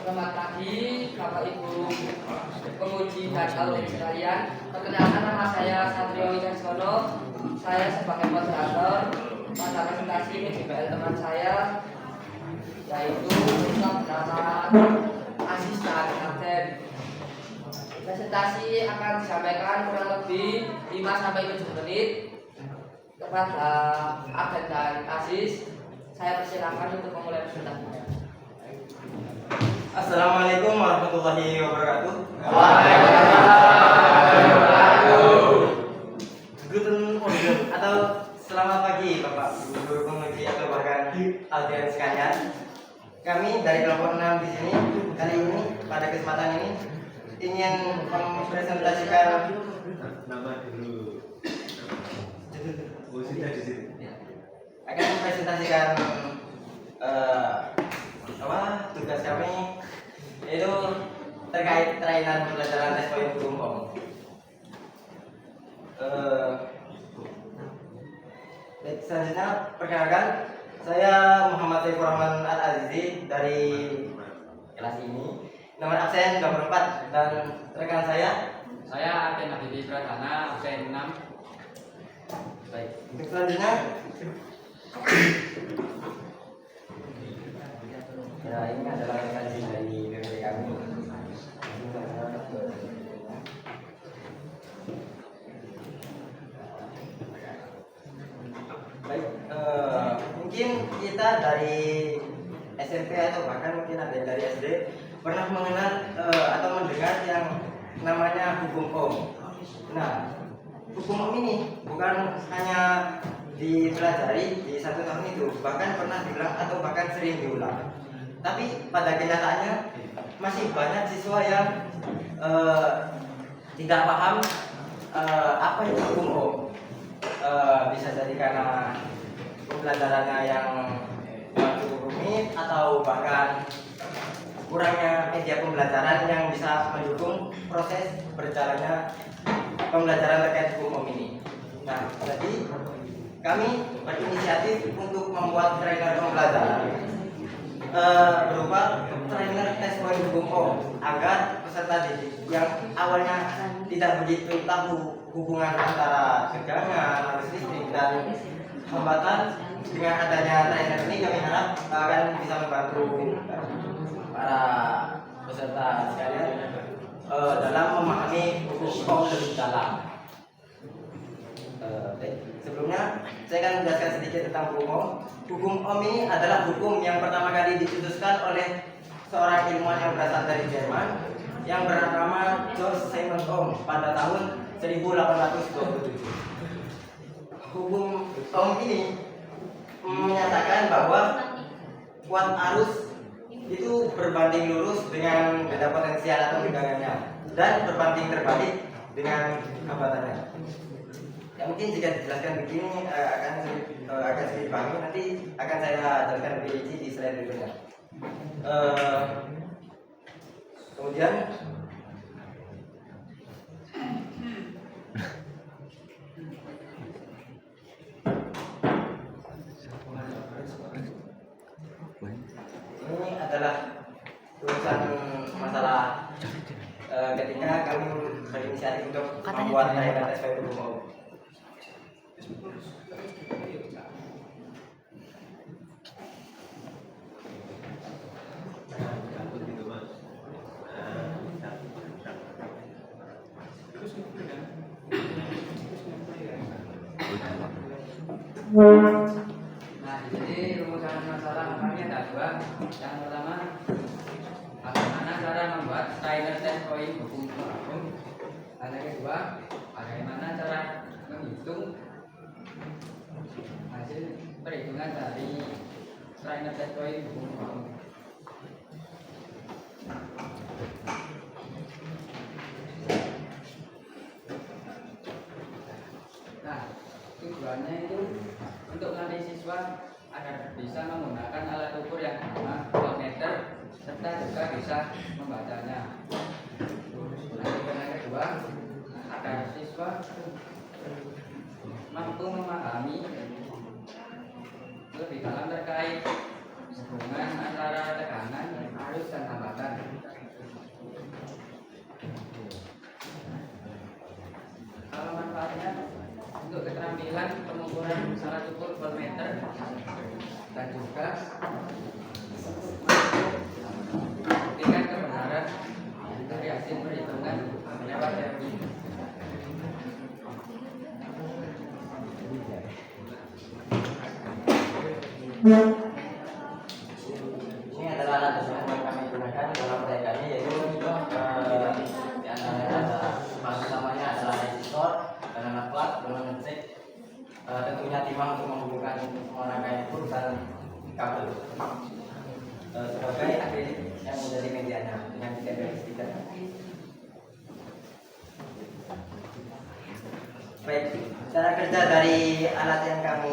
Selamat pagi, Bapak Ibu penguji dan audit sekalian. Perkenalkan, nama saya Satrio Wicaksono. Saya sebagai moderator pada presentasi ini DPL teman saya, yaitu bernama asisten kapten. Presentasi akan disampaikan kurang lebih 5-7 menit kepada Abed dan Aziz. Saya persilakan untuk memulai presentasinya. Assalamualaikum warahmatullahi wabarakatuh. Guten Morgen atau selamat pagi Bapak Guru penguji atau bahkan audien sekalian. Kami dari kelompok 6 di sini kali ini pada kesempatan ini ingin mempresentasikan nama dulu. Sudah di situ. akan mempresentasikan tugas kami, yaitu terkait trainan pembelajaran tes poin hukum Om. Selanjutnya perkenalkan, saya Muhammad Saifur Rahman Al-Azizi dari kelas ini, nomor absen nomor 4, dan rekan saya Aden Habibie Pradana, absen 6. baik. Untuk selanjutnya ya, ini adalah rekan dari BPD kami. Baik, mungkin kita dari SMP atau bahkan mungkin ada yang dari SD pernah mengenal atau mendengar yang namanya hukum Om. Nah, hukum Om ini bukan hanya dipelajari di 1 tahun itu, bahkan pernah diulang atau bahkan sering diulang. Tapi pada kenyataannya masih banyak siswa yang tidak paham apa itu hukum Om. Bisa jadi karena pembelajarannya yang cukup rumit atau bahkan kurangnya media pembelajaran yang bisa mendukung proses berjalannya pembelajaran terkait hukum Om ini. Nah, jadi kami berinisiatif untuk membuat trainer pembelajaran berupa trainer tes poin hukum Om, agar peserta didik yang awalnya tidak begitu tahu hubungan antara tegangan, arus listrik, dan hambatan, dengan adanya trainer ini kami harap akan bisa membantu para peserta sekalian dalam memahami hukum Om lebih dalam. Sebelumnya saya akan menjelaskan sedikit tentang hukum Om. Hukum Om ini adalah hukum yang pertama kali dicetuskan oleh seorang ilmuwan yang berasal dari Jerman yang bernama George Simon Ohm pada tahun 1827. Hukum Ohm ini menyatakan bahwa kuat arus itu berbanding lurus dengan beda potensial atau tegangannya, dan berbanding terbalik dengan hambatannya. Ya, mungkin jika dijelaskan begini akan sedikit dipahami. Nanti akan saya jelaskan lebih rinci di slide berikutnya. Kemudian ini adalah urusan masalah ketika kami berinisiatif untuk membuat trainer tes poin hukum. Nah, jadi rumusan masalah kami ada 2. Yang pertama, bagaimana cara membuat trainer tes poin hukum. Dan yang kedua, bagaimana cara menghitung hasil perhitungan dari trainer tes poin hukum. Nah, tujuannya itu untuk melatih siswa agar bisa menggunakan alat ukur yang bernama voltmeter serta juga bisa membacanya. Yang kedua, agar siswa mampu memahami lebih dalam terkait arus dan hambatan. Kalau manfaatnya untuk keterampilan pengukuran alat ukur voltmeter dan juga membuktikan kebenaran dari hasil perhitungan lewat teori. Ini adalah alat tersebut yang kami gunakan dalam proyek kami, yaitu di antaranya ada bahan utamanya adalah resistor, banana plat, balon ngecek, tentunya timah untuk menghubungkan rangkaian ukur dan kabel. Sebagai akrilik yang menjadi medianya dengan tiga stiker. Baik, cara kerja dari alat yang kami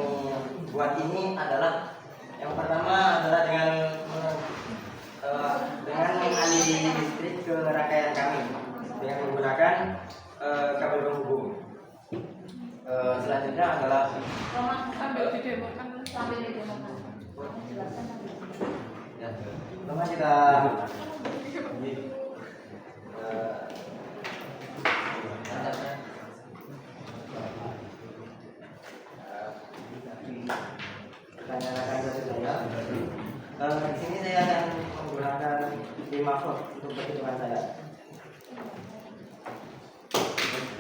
buat ini adalah yang pertama adalah dengan mengaliri listrik ke rangkaian kami dengan menggunakan kabel penghubung. Selanjutnya adalah sambil didemokan ya, pertama kita di sini saya akan menggunakan 5 volt untuk perhitungan saya.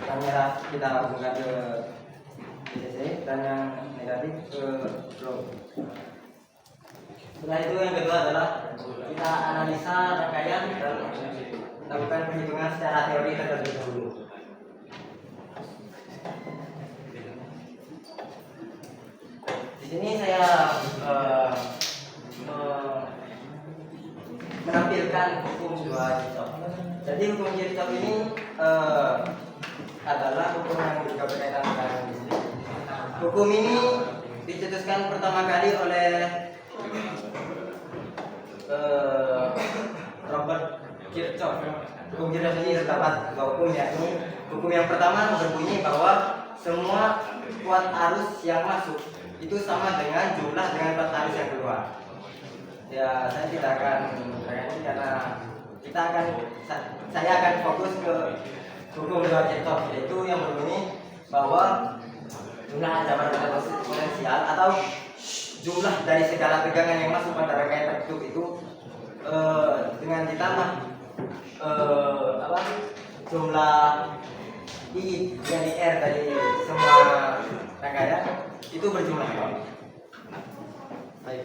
Kamera kita hubungkan ke DC dan yang negatif ke ground. Setelah itu yang kedua adalah kita analisa rangkaian dan lakukan perhitungan secara teori terlebih dahulu. Di sini saya menampilkan hukum dua Kirchhoff. Jadi hukum Kirchhoff ini adalah hukum yang juga berkaitan dengan listrik. Hukum ini dicetuskan pertama kali oleh Robert Kirchhoff. Hukum Kirchhoff ini terdapat dua hukum, yakni hukum yang pertama berbunyi bahwa semua kuat arus yang masuk itu sama dengan jumlah dengan kuat arus yang keluar. Ya, saya tidak akan ini karena saya akan fokus ke hukum dua Kirchhoff, yaitu yang berbunyi bahwa jumlah ancaman potensial atau jumlah dari segala tegangan yang masuk pada rangkaian tertutup itu dengan ditambah jumlah I dari R dari semua rangkaian itu berjumlah. Baik.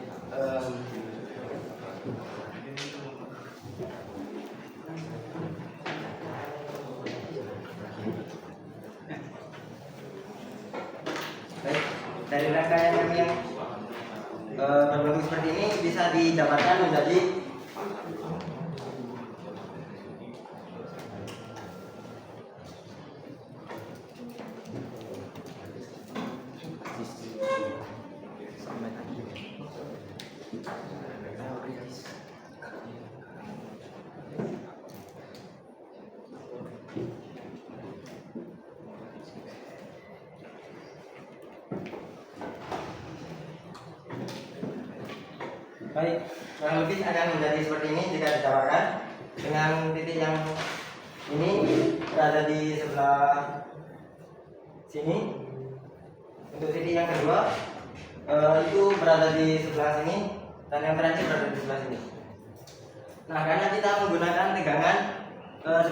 Baik, dari rangkaian yang berbentuk seperti ini bisa dijabarkan menjadi baik, kurang lebih akan menjadi seperti ini jika dijabarkan dengan titik yang ini berada di sebelah sini. Untuk titik yang kedua itu berada di sebelah sini dan yang terakhir berada di sebelah sini. Nah, karena kita menggunakan tegangan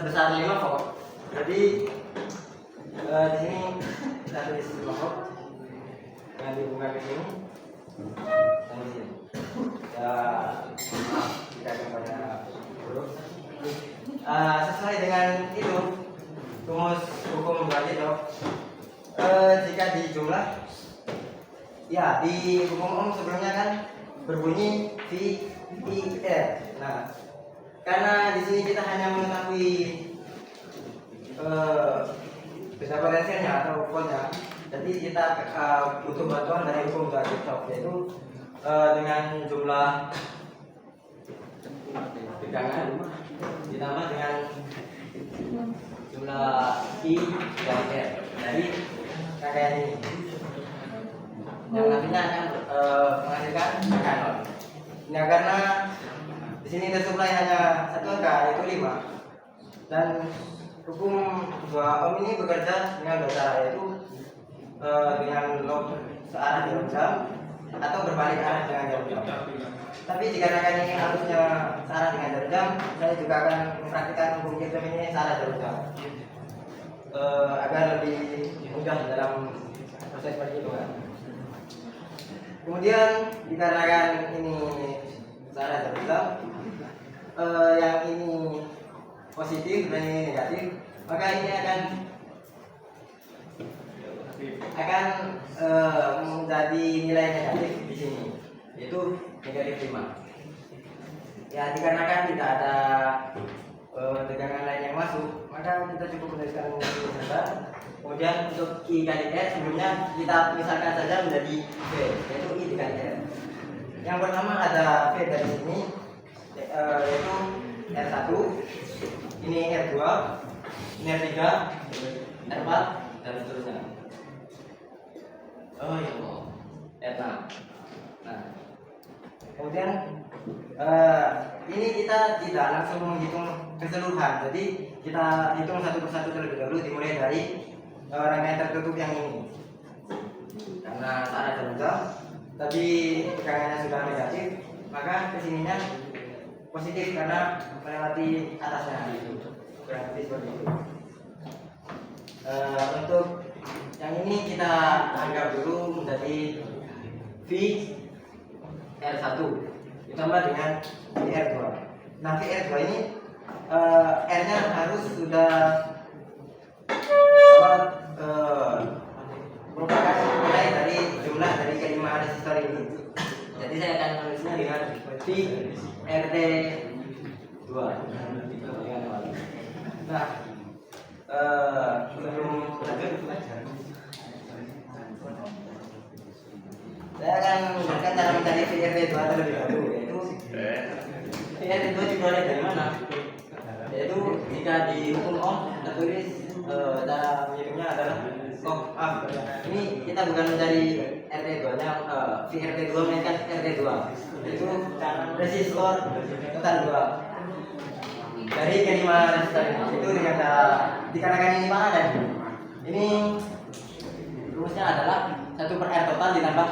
sebesar 5 volt, jadi di sini kita tulis 5 volt dengan dihubungkan ke sini dan di sini. Ya, maaf jika kepada huruf. Sesuai dengan itu rumus hukum dua Kirchhoff, jika dijumlah, ya di hukum Ohm sebelumnya kan berbunyi V I R. Nah, karena di sini kita hanya mengetahui besar potensialnya atau voltnya, jadi kita butuh bantuan dari hukum dua Kirchhoff, yaitu dengan jumlah tegangan ditambah dengan jumlah I dari R dari rangkaian ini, yang nantinya akan menghasilkan kanon. Nah, karena di sini tersuplai hanya satu angka yaitu 5. Dan hukum 2 ohm ini bekerja dengan dua cara, yaitu dengan log searah jarum jam atau berbalik arah dengan jarum jam. Tapi dikarenakan ini harusnya searah dengan jarum jam, saya juga akan mempraktikkan hukum Kirchhoff ini searah jarum jam agar lebih mudah dalam proses perhitungan. Kemudian dikarenakan ini searah jarum jam, yang ini positif dan ini negatif, maka ini akan menjadi nilai negatif di sini, yaitu negatif 5. Ya, dikarenakan tidak ada tegangan lain yang masuk, maka kita cukup menuliskan ini saja. Kemudian untuk I kali R sebelumnya kita misalkan saja menjadi V, yaitu I dikali R. Yang pertama ada V dari sini, yaitu R1, ini R2, ini R3, R4, dan seterusnya. Oh iya, R6. Nah, kemudian ini kita tidak langsung menghitung keseluruhan, jadi kita hitung satu persatu terlebih dahulu, dimulai dari rangkaian tertutup yang ini. Karena searah jarum jam, tapi tegangannya sudah negatif, maka kesininya positif karena melewati atasnya, kurang lebih seperti itu. Untuk yang ini kita anggap dulu menjadi V R1 ditambah dengan VR2. Nah, VR2 ini R-nya harus sudah merupakan nilai dari jumlah dari kelima resistor ini. Jadi saya akan menulisnya dengan V RT2. Nah, sebelum lanjut, saya akan menjelaskan cara mencari VRT2 terlebih dahulu, yaitu VRT2 diperoleh dari mana? Yaitu jika di hukum Ohm tertulis cara menghitungnya adalah ini kita bukan mencari RT2-nya, VRT2 melainkan RT2, yaitu resistor total 2 dari kelima resistor ini. Itu dengan cara dikarenakan ini paralel, ini rumusnya adalah 1/R total ditambah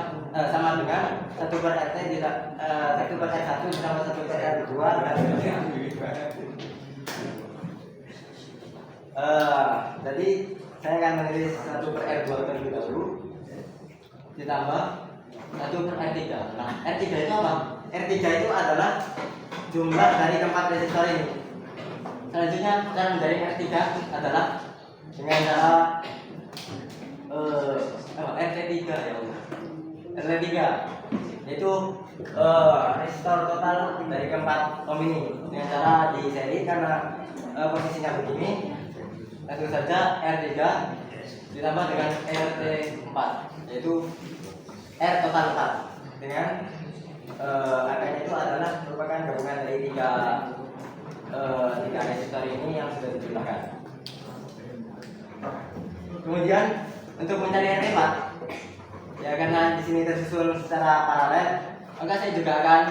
sama dengan 1/RT tidak 1/R1 ditambah 1/R2 dan seterusnya. Jadi saya akan menulis 1/R2 terlebih dahulu ditambah 1/R3. Nah, R3 itu apa? R3 itu adalah jumlah dari keempat resistor ini. Selanjutnya cara mencari R3 adalah dengan cara RT3 ya, RT3 yaitu resistor total dari keempat ohm ini dengan cara di seri karena posisinya begini. Langsung saja R3 ditambah dengan RT4, yaitu R total 4 dengan angkanya itu adalah merupakan gabungan dari tiga resistor ini yang sudah dijumlahkan. Kemudian untuk mencari RT4, ya karena di sini tersusun secara paralel, maka saya juga akan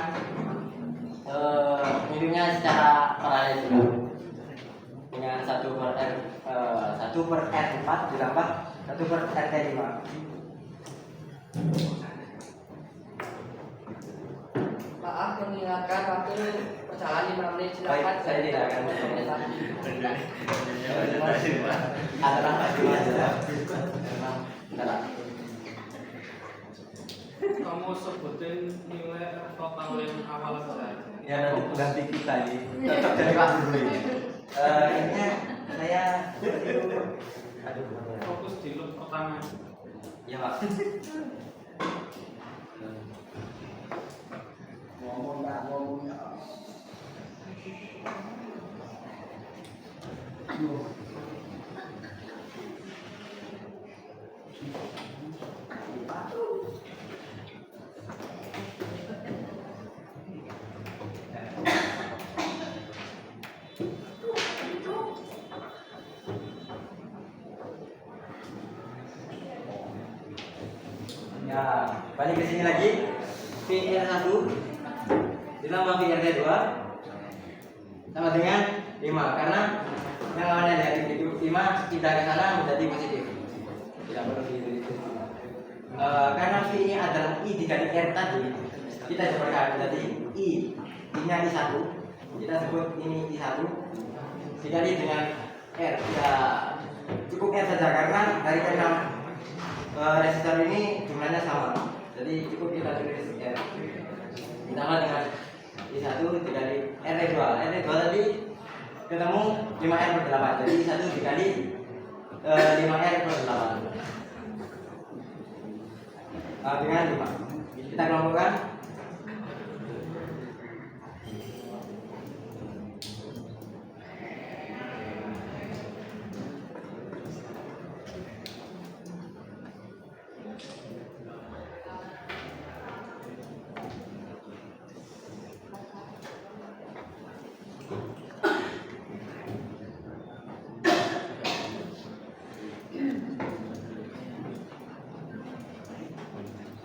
menghitungnya secara paralel juga dengan 1/R4 ditambah 1/RT5. Maaf mengingatkan waktu berjalan 5 menit, silakan. Baik, saya tidak akan adalah Kamu sebutin nilai total yang awal saja. ya nanti kita ini cocok dari Pak dulu ini. Intinya saya Fokus di loop pertama. ya Pak. Ngomong nggak ngomong. Ya, balik ke sini lagi. VR1 ditambah VRT2 sama dengan 5 karena yang lawannya dari itu 5 pindah ke sana menjadi positif. Tidak perlu itu. Karena V ini adalah I dikali R tadi, kita coba menjadi I-nya I1, kita sebut ini I1 dikali dengan R. Ya cukup R saja karena dari ke-6 resistor ini jumlahnya sama, jadi cukup kita tulis R ditambah dengan I1 dikali R2. R2 tadi ketemu 5R per 8, jadi I1 dikali 5R per 8 dengan 5. Kita kelompokkan.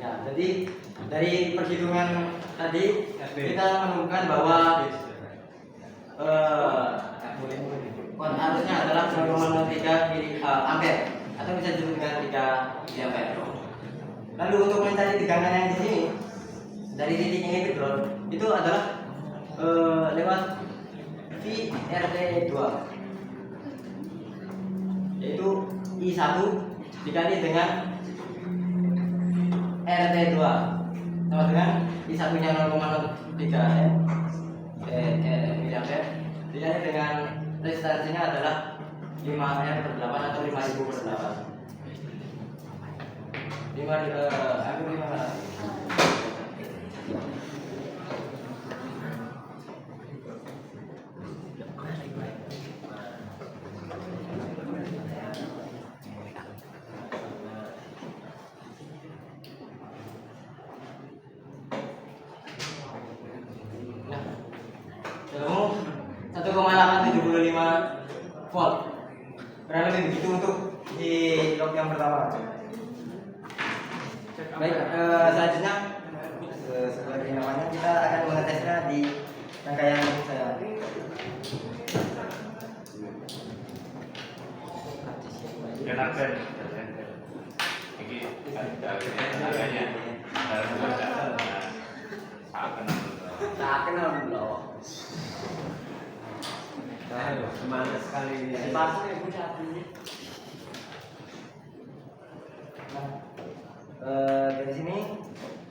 Ya, jadi dari perhitungan tadi kita menemukan bahwa arusnya adalah 0,03 ampere atau bisa disebut dengan 3 ampere. Lalu untuk mencari tegangan yang di sini dari titik ini ke ground itu adalah lewat VRT2, yaitu I1 dikali dengan RT2 sama dengan I1 nya 0,03 miliampere dikali dengan resistansinya adalah 5R per 8 atau 5000 per 8 hampir 500. Ketemu 1,875 volt. Kurang lebih begitu untuk di log yang pertama. Baik, selanjutnya seperti namanya kita akan mengetesnya di rangkaian saya. Kenapa? Ini harganya Tak kenal dulu. semangat sekali ini. Dari sini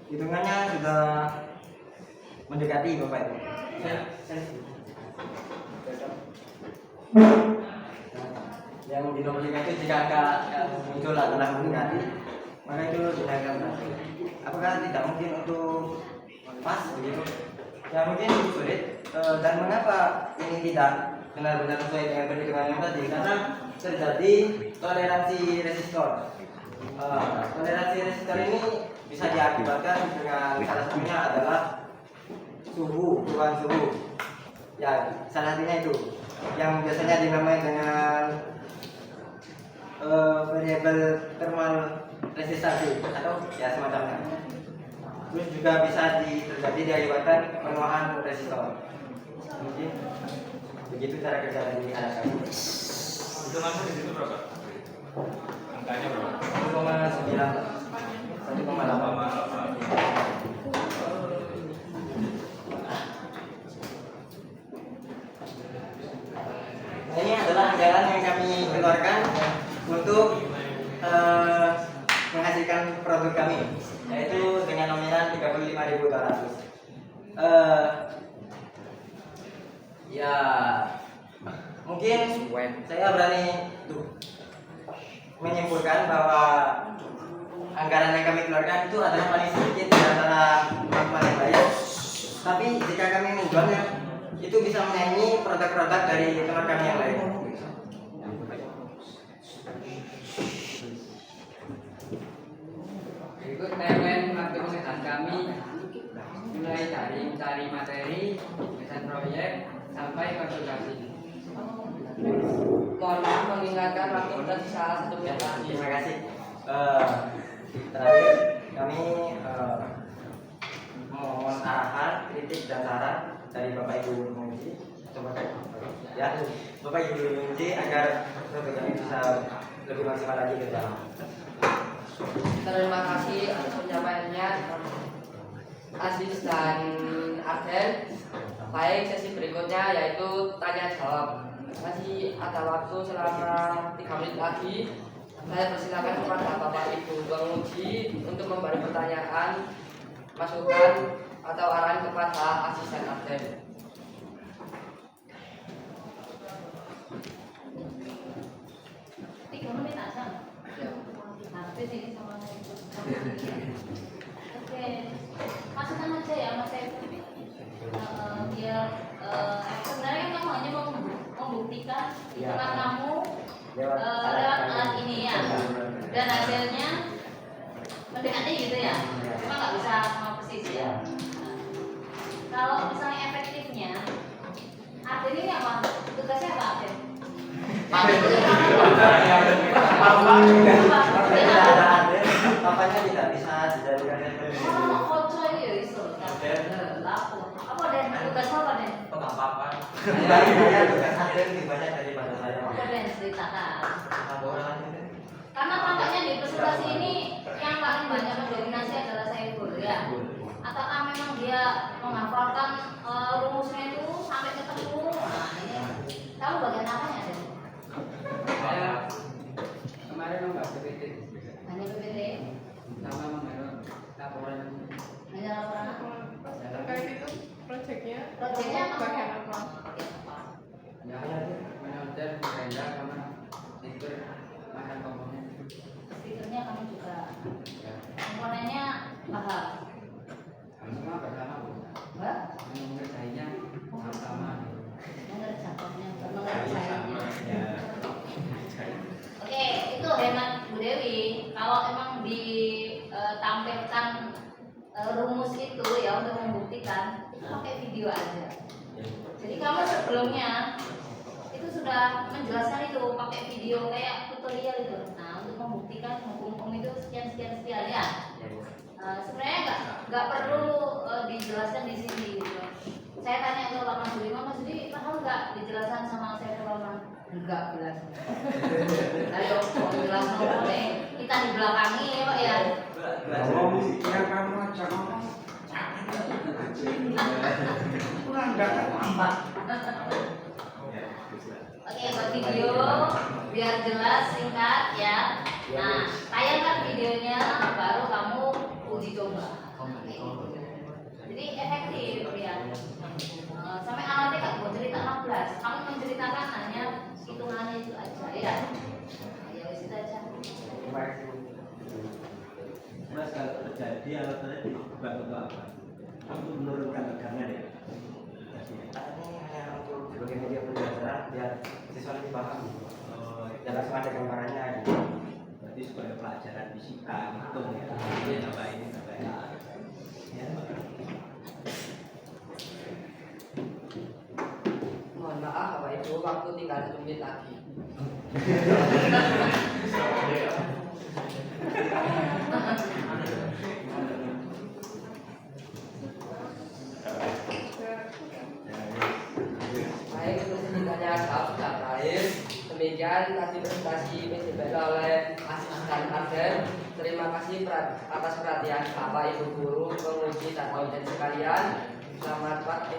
hitungannya sudah mendekati Bapak itu. Yang dinominasikan itu jika angka yang muncul adalah mendekati, maka itu dianggap berhasil. Apakah tidak mungkin untuk pas begitu? Ya mungkin sulit. Dan mengapa ini tidak benar-benar sesuai dengan perhitungan yang tadi? Karena terjadi toleransi resistor. Toleransi resistor ini bisa diakibatkan dengan salah satunya adalah suhu, perubahan suhu. Ya, salah satunya itu yang biasanya dinamai dengan variabel thermal resistance atau ya semacamnya. Terus juga bisa terjadi diakibatkan penuaan resistor. Mungkin begitu cara kerja dari anak kami. Hitungannya di situ berapa? Angkanya berapa? 1,9 Nah, ini adalah jalan yang kami keluarkan untuk menghasilkan produk kami, yaitu dengan nominal 35.200. Ya mungkin saya berani menyimpulkan bahwa anggaran yang kami keluarkan itu adalah paling sedikit di antara teman-teman yang lain. Tapi jika kami menjualnya, itu bisa menyaingi produk-produk dari teman kami yang lain. Berikut timeline pengaktifan kami mulai dari mencari materi, desain proyek, sampai konsultasi. Mohon maaf mengingatkan waktu tersisa 1 menit lagi. Terima kasih. Terakhir kami mohon arahan, kritik dan saran dari Bapak Ibu Penguji. coba ya Bapak Ibu menguji agar program ini bisa lebih maksimal lagi ke dalam. Terima kasih atas penyampaiannya Aziz dan Arden. Baik, sesi berikutnya yaitu tanya jawab. Masih ada waktu selama 3 menit lagi. Saya persilakan kepada Bapak Ibu penguji untuk memberi pertanyaan, masukan atau arahan kepada Aziz dan Arden. 3 menit aja. Habis ini sama Oke, masukkan aja ya Mas Evi. Biar sebenarnya kan kamu hanya mau membuktikan hitungan kamu lewat alat ini ya, dan hasilnya mendekati gitu ya. Cuma nggak bisa sama persis ya. Kalau misalnya efektifnya, Aden ini apa? Tugasnya apa Aden? Papanya tidak bisa dijadikan Oh, kocok ya iso. Laku. Apa Den? Tugas apa Den? pengapapan. Saya tugas Aden lebih banyak daripada saya. Apa Den ceritakan? Karena tampaknya di presentasi ini yang paling banyak mendominasi adalah Saiful ya. Ataukah memang dia menghafalkan rumusnya itu sampai ketemu? Nah, ini kamu bagian apanya Den? Saya kemarin nggak PPT, Hanya PPT, sama mengenai laporan. hanya laporan apa? Terkait itu proyeknya Proyeknya apa? bagian apa? Bagian apa? Ya, manajer tenda sama stiker makan komponen. Stikernya kamu juga. Ya, Komponennya paham. kami semua bersama Bu. Mbak? Yang mengerjainya sama-sama. Mengerjakannya, mengerjainya. Ya. Oke, itu hemat Bu Dewi. Kalau emang ditampilkan rumus itu ya untuk membuktikan, itu pakai video aja. Jadi kamu sebelumnya itu sudah menjelaskan itu pakai video kayak tutorial itu. Nah, untuk membuktikan hukum itu sekian ya. Sebenarnya nggak perlu dijelaskan di sini gitu. Saya tanya ke Pak Mas Juli paham nggak dijelaskan sama saya ke Pak? Enggak jelas. Ayo, mau jelas boleh. Kita di belakangi ya Pak ya. Ya kamu aja ngomong. Kurang dapat apa? Oke, buat video biar jelas singkat ya. Nah, tayangkan videonya baru kamu uji coba. Oke. Jadi efektif ya. Sampai alatnya nggak mau cerita 16. Kamu menceritakan hanya hitungannya itu aja ya. Ya itu aja. Mas kalau terjadi alasannya dibuat untuk apa? Untuk menurunkan tegangan ya. Ini hanya untuk sebagai media pembelajaran biar siswa lebih paham. Dan langsung ada gambarannya gitu. Berarti sebagai pelajaran fisika, hitung ya. Ini tambah ini tambah ini. Ya. Mohon maaf Bapak Ibu, waktu tinggal 1 menit lagi. Baik, untuk sedikitnya jawab sudah berakhir. Demikian tadi presentasi PJBL oleh Aziz dan Arden. Terima kasih atas perhatian Bapak Ibu guru, penguji dan audien sekalian. Selamat pagi.